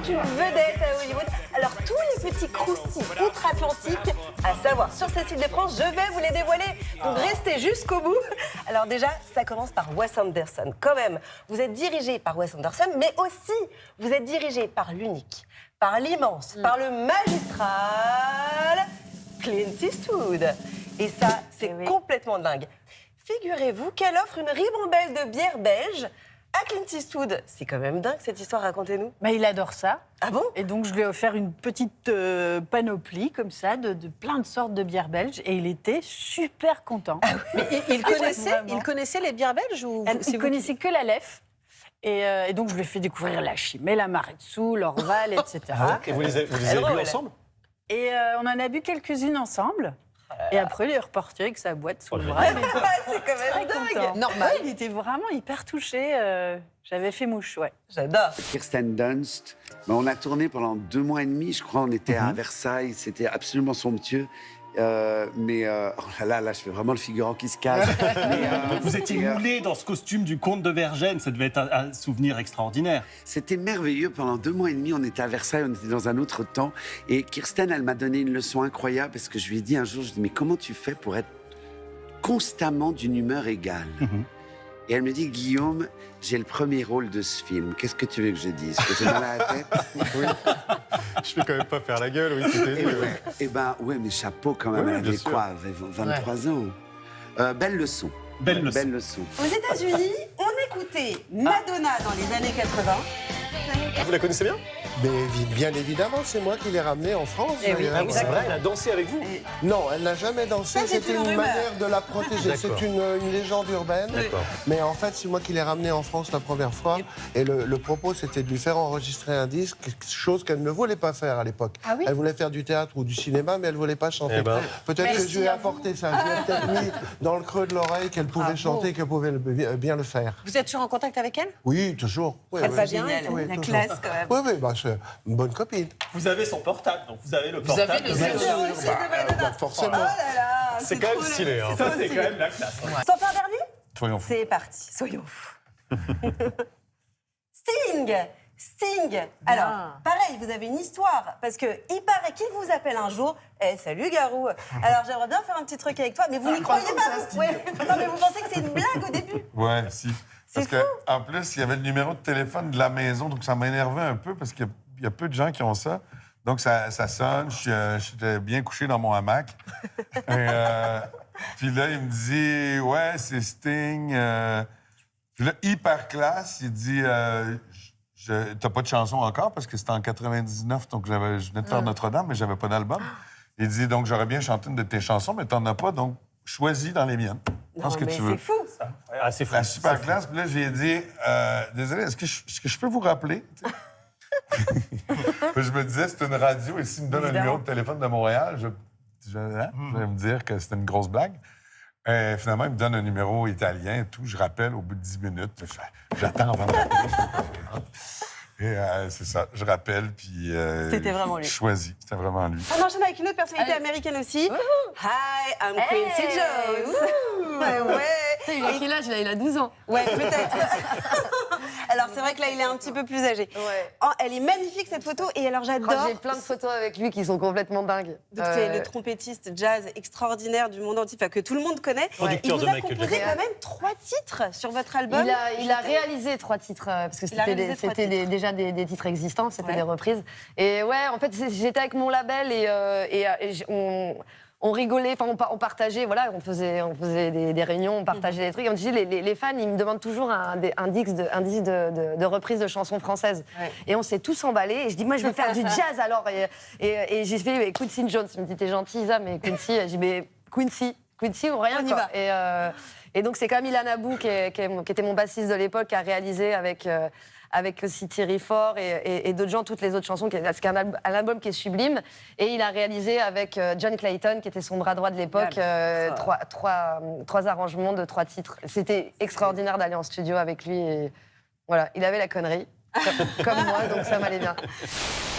c'est une vedette à Hollywood. Alors, tous les petits croustilles outre-Atlantique à savoir sur cette île de France, je vais vous les dévoiler. Donc, restez jusqu'au bout. Alors déjà, ça commence par Wes Anderson. Quand même, vous êtes dirigé par Wes Anderson, mais aussi, vous êtes dirigé par l'unique, par l'immense, par le magistral Clint Eastwood. Et ça, c'est complètement dingue. Figurez-vous qu'elle offre une ribambelle de bière belge à Clint Eastwood. C'est quand même dingue cette histoire, racontez-nous. Bah, il adore ça. Ah bon? Et donc, je lui ai offert une petite panoplie, comme ça, de plein de sortes de bières belges. Et il était super content. Ah oui. Mais il connaissait les bières belges ou Il connaissait que la Leffe. Et donc, je lui ai fait découvrir la Chimay, la Maretsu, l'Orval, etc. Et vous les avez bu ensemble? Et on en a bu quelques-unes ensemble. Et après, il est reparti avec sa boîte sous le bras. C'est quand même dingue. Normal. Ouais, il était vraiment hyper touché. J'avais fait mouche, ouais. J'adore. Kirsten Dunst, on a tourné pendant 2 mois et demi, je crois. On était à Versailles, c'était absolument somptueux. Oh là, je fais vraiment le figurant qui se cache. Vous étiez moulé dans ce costume du comte de Vergennes, ça devait être un souvenir extraordinaire. C'était merveilleux. Pendant 2 mois et demi, on était à Versailles, on était dans un autre temps. Et Kirsten, elle m'a donné une leçon incroyable parce que je lui ai dit un jour, je lui ai dit, mais comment tu fais pour être constamment d'une humeur égale? Et elle me dit, Guillaume, j'ai le premier rôle de ce film. Qu'est-ce que tu veux que je dise? Que j'ai mal à la tête? Oui. Je vais quand même pas faire la gueule, oui, c'était dit. Eh ben, ouais, mais chapeau quand même. Oui, Elle bien avait sûr. quoi? Elle avait 23 ans. Belle leçon. Belle leçon. Belle leçon. Aux États-Unis, on écoutait Madonna dans les années 80. Vous la connaissez bien? Mais bien évidemment, c'est moi qui l'ai ramenée en France. Eh oui, d'ailleurs. C'est vrai, elle a dansé avec vous. Non, elle n'a jamais dansé. Ça, c'est C'était une une rumeur. manière de la protéger. D'accord. C'est une légende urbaine. D'accord. Mais en fait, c'est moi qui l'ai ramenée en France la première fois. Et le propos, c'était de lui faire enregistrer un disque, chose qu'elle ne voulait pas faire à l'époque. Ah oui? Elle voulait faire du théâtre ou du cinéma, mais elle ne voulait pas chanter. Eh ben. Peut-être que Merci je lui ai à vous. apporté ça. Je lui ai peut-être mis dans le creux de l'oreille qu'elle pouvait chanter, qu'elle pouvait bien le faire. Vous êtes toujours en contact avec elle? Oui, toujours. Oui, Elle oui. va bien? Génial, Oui, la toujours. classe quand même. Oui, oui, bah, c'est une bonne copine. Vous avez son portable, donc vous avez le portable. avez le de zéro. Madonna. Zéro aussi de Madonna. Forcément. Oh là là, C'est quand même trop stylé, hein. Ça, c'est quand même la classe. Sans faire dernier? Soyons fous. C'est parti, soyons fous. Sting. Alors, pareil, vous avez une histoire, parce que il paraît qu'il vous appelle un jour. Eh, salut Garou. Alors, j'aimerais bien faire un petit truc avec toi, mais vous n'y croyez pas, vous. Ouais. Non, mais vous pensez que c'est une blague au début. Ouais, si. Parce C'est fou. qu'en plus, il y avait le numéro de téléphone de la maison, donc ça m'énervait un peu parce qu'il y a peu de gens qui ont ça. Donc ça sonne, j'étais bien couché dans mon hamac. Puis là, il me dit, ouais, c'est Sting. Puis là, hyper classe, il dit, t'as pas de chanson encore parce que c'était en 99, donc je venais de faire Notre-Dame, mais j'avais pas d'album. Il dit, donc j'aurais bien chanté une de tes chansons, mais t'en as pas, donc choisis dans les miennes. Prends ce que mais tu veux. c'est fou. Ah, c'est fou. La super classe. Puis là, j'ai dit, désolé, est-ce que je peux vous rappeler? Puis je me disais, c'est une radio, et s'il me donne un numéro de téléphone de Montréal, je vais me dire que c'était une grosse blague. Finalement, il me donne un numéro italien et tout. Je rappelle au bout de 10 minutes. J'attends avant de rappeler. Et c'est ça, je rappelle, puis C'était vraiment lui. je choisis. C'était vraiment lui. On enchaîne avec une autre personnalité américaine aussi. Hi, I'm Quincy Jones. Ouais. Il a quel âge là? Il a 12 ans. Ouais, peut-être. Alors, c'est vrai que là, il est un petit peu plus âgé. Ouais. Oh, elle est magnifique, cette photo. Et alors, j'adore. J'ai plein de photos avec lui qui sont complètement dingues. Donc, c'est le trompettiste jazz extraordinaire du monde entier, enfin, que tout le monde connaît. Producteur Il vous de a Michael composé Jackson. quand même 3 titres sur votre album. Il a réalisé 3 titres, parce que Il a réalisé c'était 3 titres. déjà des titres existants, c'était Ouais. des reprises. Et ouais, en fait, j'étais avec mon label et on rigolait, enfin on partageait, voilà, on faisait des réunions, on partageait des trucs. On disait, les fans, ils me demandent toujours un disque de reprise de chansons françaises. Ouais. Et on s'est tous emballés. Et je dis, moi, je veux faire du jazz alors. Et j'ai fait Quincy Jones. Il me dit, t'es gentil, Isa, mais Quincy. J'ai dit, mais Quincy ou rien. On y quoi. va. Et donc, c'est quand même Ilan Abou, qui était mon bassiste de l'époque, qui a réalisé avec aussi Thierry Fort et d'autres gens, toutes les autres chansons. C'est un album qui est sublime. Et il a réalisé avec John Clayton, qui était son bras droit de l'époque, trois arrangements de 3 titres. C'était extraordinaire d'aller en studio avec lui. Et voilà, il avait la connerie, comme moi, donc ça m'allait bien.